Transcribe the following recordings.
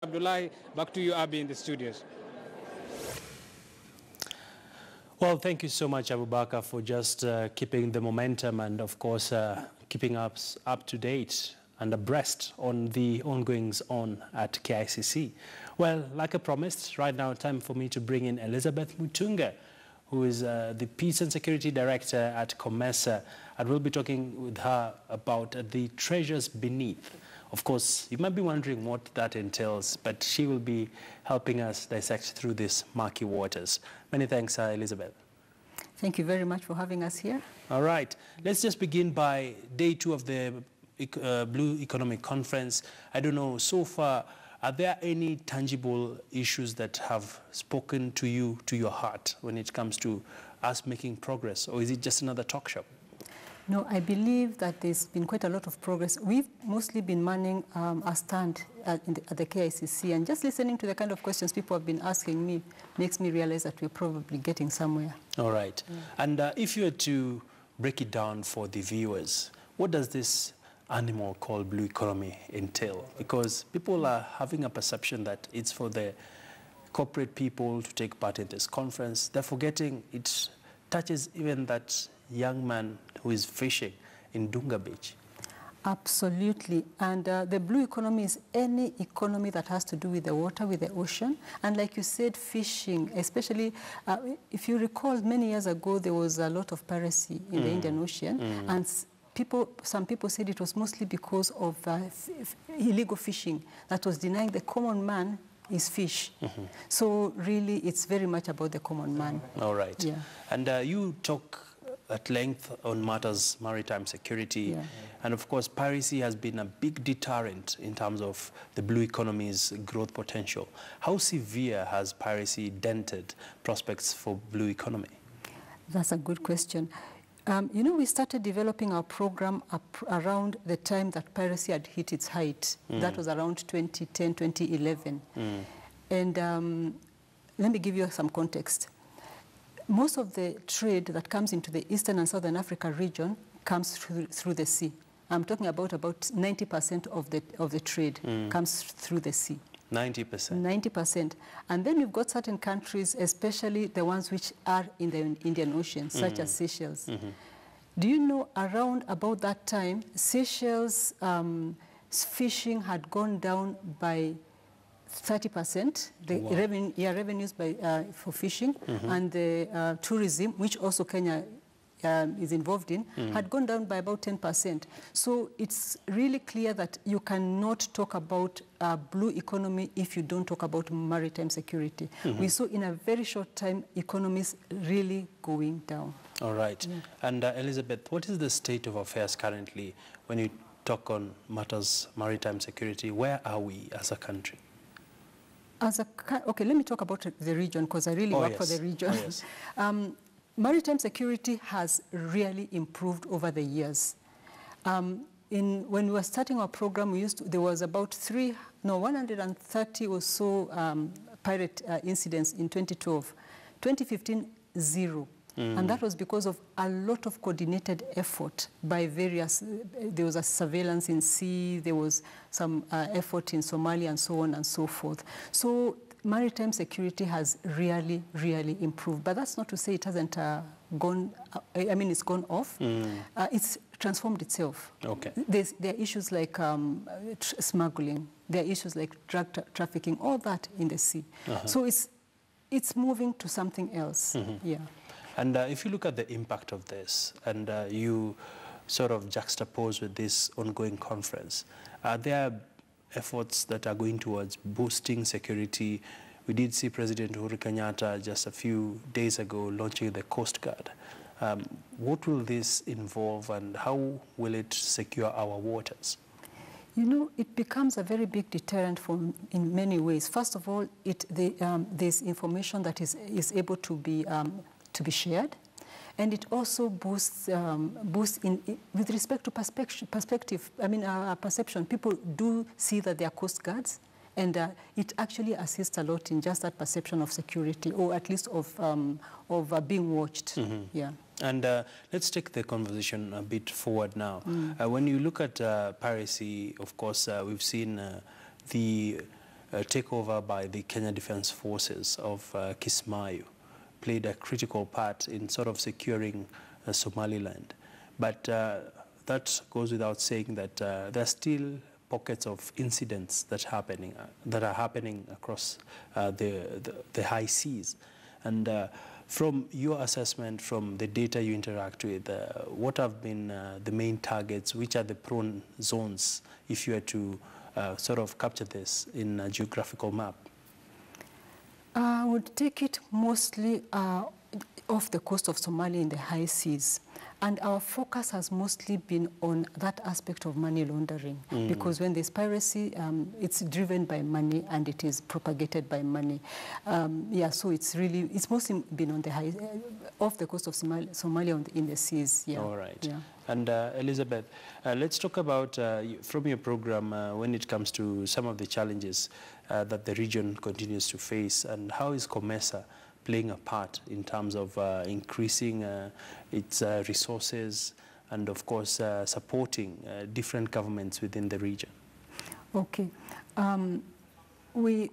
Abdullahi, back to you, Abi, in the studios. Well, thank you so much, Abu Bakr, for just keeping the momentum and, of course, keeping us up to date and abreast on the ongoings on at KICC. Well, like I promised, right now, time for me to bring in Elizabeth Mutunga, who is the Peace and Security Director at COMESA, and we'll be talking with her about the treasures beneath. Of course, you might be wondering what that entails, but she will be helping us dissect through these murky waters. Many thanks, Elizabeth. Thank you very much for having us here. All right. Let's just begin by day 2 of the Blue Economic Conference. I don't know, so far, are there any tangible issues that have spoken to you, to your heart, when it comes to us making progress, or is it just another talk shop? No, I believe that there's been quite a lot of progress. We've mostly been manning a stand at the KICC, and just listening to the kind of questions people have been asking me makes me realize that we're probably getting somewhere. All right. Yeah. And if you were to break it down for the viewers, what does this animal called blue economy entail? Because people are having a perception that it's for the corporate people to take part in this conference. They're forgetting it touches even that young man who is fishing in Dunga Beach. Absolutely. And the blue economy is any economy that has to do with the water, with the ocean. And like you said, fishing, especially, if you recall, many years ago, there was a lot of piracy in the Indian Ocean. And some people said it was mostly because of illegal fishing that was denying the common man his fish. So really, it's very much about the common man. All right. Yeah. And you talk at length on matters maritime security. Yeah. And of course, piracy has been a big deterrent in terms of the blue economy's growth potential. How severe has piracy dented prospects for blue economy? That's a good question. You know, we started developing our program around the time that piracy had hit its height. That was around 2010, 2011. And let me give you some context. Most of the trade that comes into the Eastern and Southern Africa region comes through the sea. I'm talking about 90% of the trade comes through the sea. 90%? 90%. And then you've got certain countries, especially the ones which are in the Indian Ocean, such as Seychelles. Do you know, around about that time, Seychelles fishing had gone down by 30%, the revenues for fishing, and the tourism, which also Kenya is involved in, had gone down by about 10%. So it's really clear that you cannot talk about blue economy if you don't talk about maritime security. We saw in a very short time economies really going down. All right. Yeah. And Elizabeth, what is the state of affairs currently when you talk on matters maritime security? Where are we as a country? Okay, let me talk about the region, because I really work for the region. Maritime security has really improved over the years. When we were starting our program, there was about 130 or so pirate incidents in 2012. 2015, 0. And that was because of a lot of coordinated effort by various, there was a surveillance in sea, there was some effort in Somalia and so on and so forth. So maritime security has really, really improved. But that's not to say it hasn't gone, it's gone off. It's transformed itself. Okay. There are issues like smuggling, there are issues like drug trafficking, all that in the sea. So it's moving to something else. Yeah. And if you look at the impact of this, and you sort of juxtapose with this ongoing conference, are there efforts that are going towards boosting security? We did see President Uhuru Kenyatta just a few days ago launching the Coast Guard. What will this involve, and how will it secure our waters? You know, it becomes a very big deterrent in many ways. First of all, there's information that is able to be shared, and it also boosts with respect to perspective. Perception. People do see that they are coast guards, and it actually assists a lot in just that perception of security, or at least of being watched. Yeah. And let's take the conversation a bit forward now. When you look at piracy, of course, we've seen the takeover by the Kenya Defence Forces of Kismayu played a critical part in sort of securing Somaliland. But that goes without saying that there are still pockets of incidents that are happening across the high seas. And from your assessment, from the data you interact with, what have been the main targets? Which are the prone zones, if you were to sort of capture this in a geographical map? I would take it mostly off the coast of Somalia in the high seas. And our focus has mostly been on that aspect of money laundering, because when there's piracy, it's driven by money and it is propagated by money. Yeah, so it's mostly been on the off the coast of Somalia in the seas. Yeah. All right. Yeah. And Elizabeth, let's talk about, from your program, when it comes to some of the challenges that the region continues to face, and how is COMESA playing a part in terms of increasing its resources and, of course, supporting different governments within the region? Okay. We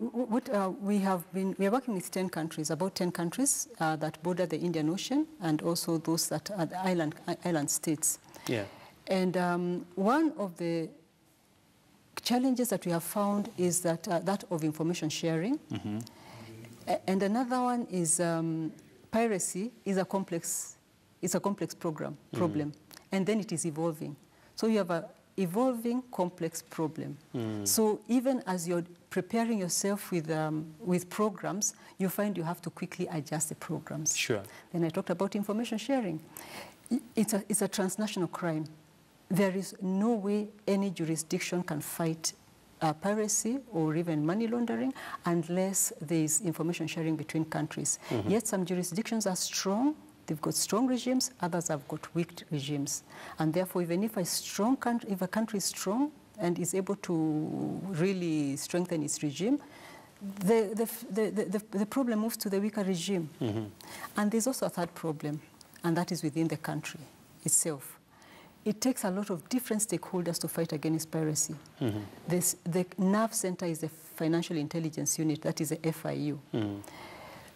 are working with 10 countries, about 10 countries that border the Indian Ocean, and also those that are the island states. Yeah. And one of the challenges that we have found is that of information sharing. Mm-hmm. And another one is piracy is a complex problem, and then it is evolving. So you have an evolving complex problem. So even as you're preparing yourself with programs, you find you have to quickly adjust the programs. Sure. Then I talked about information sharing. It's a transnational crime. There is no way any jurisdiction can fight piracy or even money laundering unless there is information sharing between countries. Mm-hmm. Yet some jurisdictions are strong, they've got strong regimes, others have got weak regimes. And therefore, even if a country is strong and is able to really strengthen its regime, the problem moves to the weaker regime. Mm-hmm. And there's also a third problem, and that is within the country itself. It takes a lot of different stakeholders to fight against piracy. Mm-hmm. The nerve center is the Financial Intelligence Unit, that is the FIU. Mm-hmm.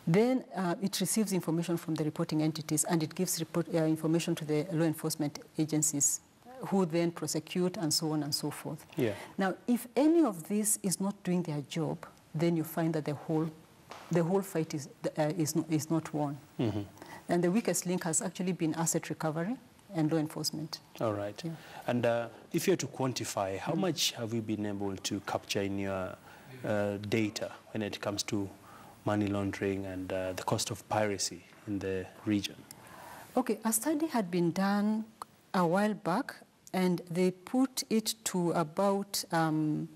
Then it receives information from the reporting entities, and it gives information to the law enforcement agencies, who then prosecute, and so on and so forth. Yeah. Now, if any of this is not doing their job, then you find that the whole fight is not won. Mm-hmm. And the weakest link has actually been asset recovery and law enforcement. All right. Yeah. And if you had to quantify, how much have you been able to capture in your data when it comes to money laundering and the cost of piracy in the region? Okay, a study had been done a while back, and they put it to about over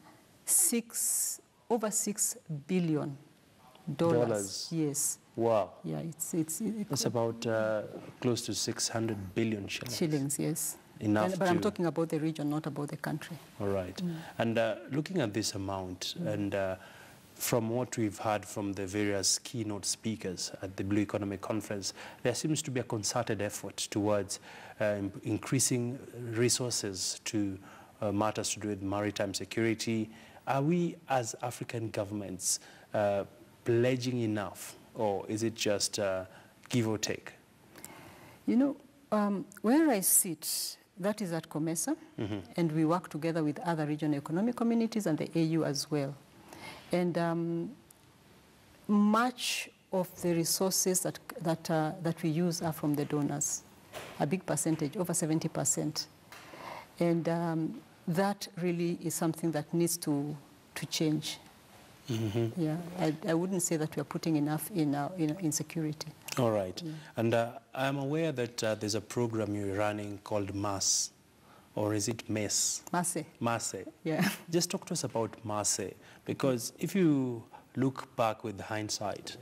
$6 billion. Yes. Wow. Yeah, it's about close to 600 billion shillings. Shillings, yes. Enough. But I'm talking about the region, not about the country. All right. And looking at this amount, and from what we've heard from the various keynote speakers at the Blue Economic Conference, there seems to be a concerted effort towards increasing resources to matters to do with maritime security. Are we, as African governments, pledging enough, or is it just give or take? You know, where I sit, that is at COMESA, and we work together with other regional economic communities and the AU as well. And much of the resources that we use are from the donors, a big percentage, over 70%. And that really is something that needs to change. Mm-hmm. Yeah, I wouldn't say that we are putting enough in security. All right. Yeah. And I'm aware that there's a program you're running called MAS, or is it MES? MASE. MASE. Yeah. Just talk to us about MASE, because if you look back with hindsight,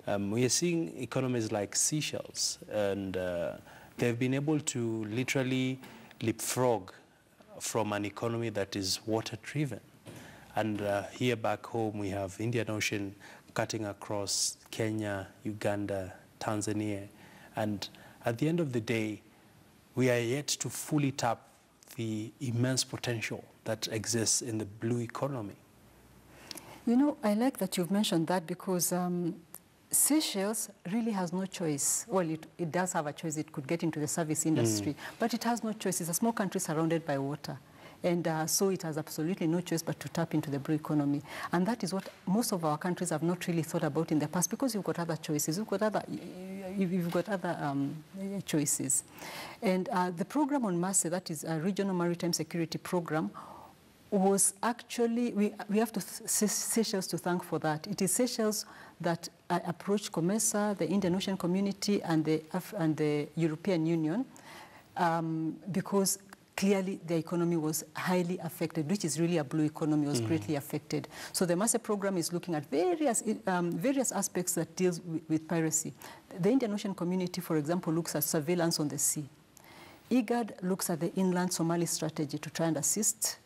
we are seeing economies like Seychelles, and they've been able to literally leapfrog from an economy that is water-driven. And here back home, we have Indian Ocean cutting across Kenya, Uganda, Tanzania. And at the end of the day, we are yet to fully tap the immense potential that exists in the blue economy. You know, I like that you've mentioned that because Seychelles really has no choice. Well, it does have a choice. It could get into the service industry, but it has no choice. It's a small country surrounded by water. And so it has absolutely no choice but to tap into the blue economy. And that is what most of our countries have not really thought about in the past, because you've got other choices. You've got other choices. And the program on MASE, that is a Regional Maritime Security Program, was actually, we have to Seychelles to thank for that. It is Seychelles that approached COMESA, the Indian Ocean Community, and the European Union, because clearly the economy was highly affected, which is really a blue economy, was greatly affected. So the MASE program is looking at various aspects that deals with piracy. The Indian Ocean Community, for example, looks at surveillance on the sea. IGAD looks at the inland Somali strategy to try and assist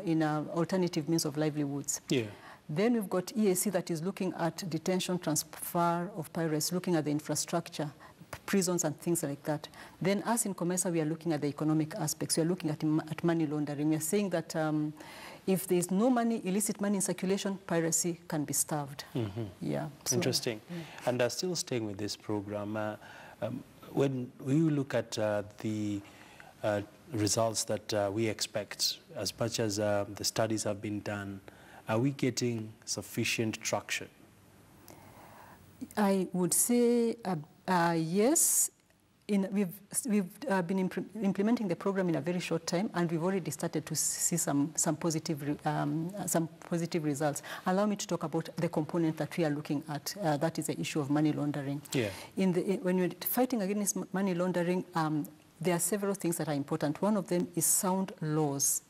in alternative means of livelihoods. Yeah. Then we've got EAC that is looking at detention, transfer of pirates, looking at the infrastructure, prisons and things like that. Then us in COMESA, we are looking at the economic aspects. We are looking at money laundering. We are saying that if there is no money, illicit money in circulation, piracy can be starved. Yeah. So, interesting. Yeah. And still staying with this program, when we look at the results that we expect, as much as the studies have been done, are we getting sufficient traction? I would say yes. We've been implementing the program in a very short time, and we've already started to see some positive results. Allow me to talk about the component that we are looking at. That is the issue of money laundering. Yeah. When you're fighting against money laundering, there are several things that are important. One of them is sound laws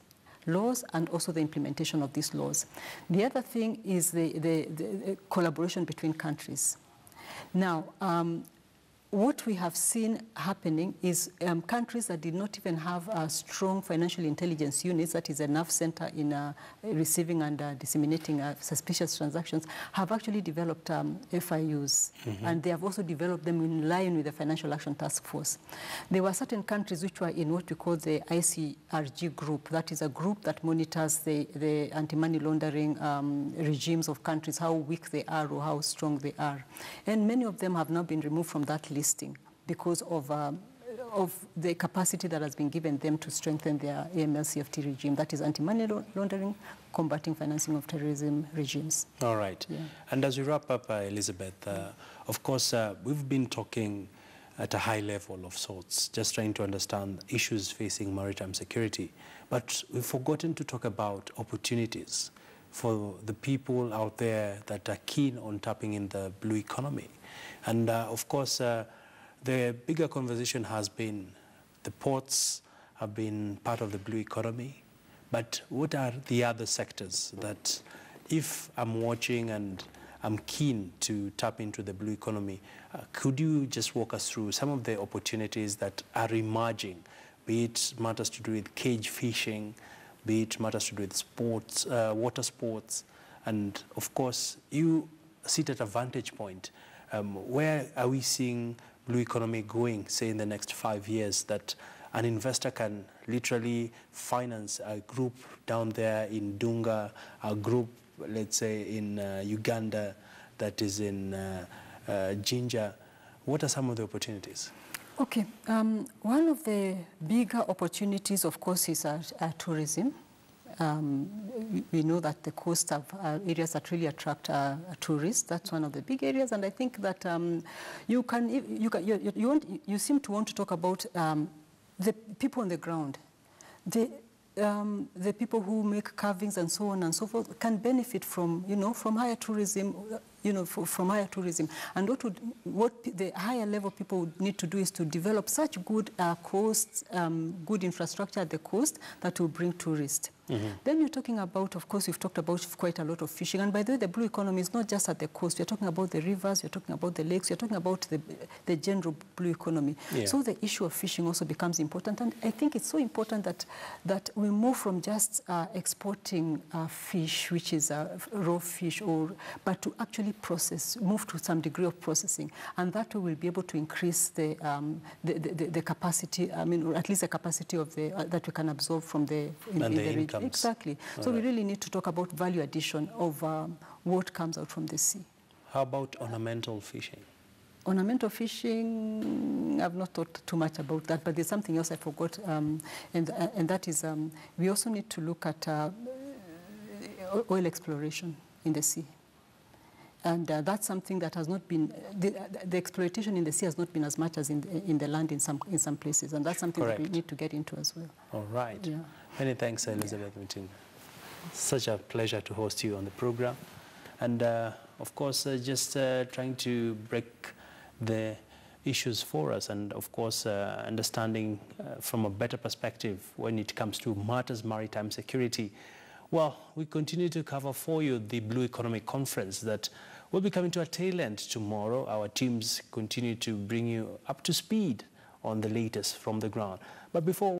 and also the implementation of these laws. The other thing is the collaboration between countries. Now, what we have seen happening is countries that did not even have strong financial intelligence units, that is a nerve center in receiving and disseminating suspicious transactions, have actually developed FIUs. And they have also developed them in line with the Financial Action Task Force. There were certain countries which were in what we call the ICRG group. That is a group that monitors the anti-money laundering regimes of countries, how weak they are or how strong they are. And many of them have now been removed from that listing because of the capacity that has been given them to strengthen their AML-CFT regime, that is anti-money laundering, combating financing of terrorism regimes. All right. Yeah. And as we wrap up, Elizabeth, of course, we've been talking at a high level of sorts, just trying to understand issues facing maritime security. But we've forgotten to talk about opportunities for the people out there that are keen on tapping in the blue economy. And of course, the bigger conversation has been the ports have been part of the blue economy, but what are the other sectors that, if I'm watching and I'm keen to tap into the blue economy, could you just walk us through some of the opportunities that are emerging, be it matters to do with cage fishing, be it matters to do with sports, water sports, and of course, you sit at a vantage point. Where are we seeing blue economy going, say, in the next 5 years, that an investor can literally finance a group down there in Dunga, a group, let's say, in Uganda that is in Jinja? What are some of the opportunities? Okay. One of the bigger opportunities, of course, is tourism. We know that the coast have areas that really attract tourists. That's one of the big areas, and I think that you seem to want to talk about the people on the ground. The people who make carvings and so on and so forth can benefit from, from higher tourism. From higher tourism. And what the higher level people would need to do is to develop such good coasts, good infrastructure at the coast that will bring tourists. Then you're talking about, of course, we've talked about quite a lot of fishing. And by the way, the blue economy is not just at the coast. We're talking about the rivers, we're talking about the lakes, we're talking about the general blue economy. Yeah. So the issue of fishing also becomes important. And I think it's so important that we move from just exporting fish, which is raw fish, but to actually move to some degree of processing. And that way we'll be able to increase the capacity, or at least the capacity of that we can absorb from the region. Exactly. So we really need to talk about value addition of what comes out from the sea. How about ornamental fishing? Ornamental fishing, I've not thought too much about that, but there's something else I forgot, and that is we also need to look at oil exploration in the sea. And that's something that has not been, the exploitation in the sea has not been as much as in the land in some places, and that's something that we need to get into as well. All right. Yeah. Many thanks, Elizabeth Mutunga. Such a pleasure to host you on the program. And of course, just trying to break the issues for us, and of course understanding from a better perspective when it comes to matters maritime security. Well, we continue to cover for you the Blue Economic Conference that will be coming to a tail end tomorrow. Our teams continue to bring you up to speed on the latest from the ground. But before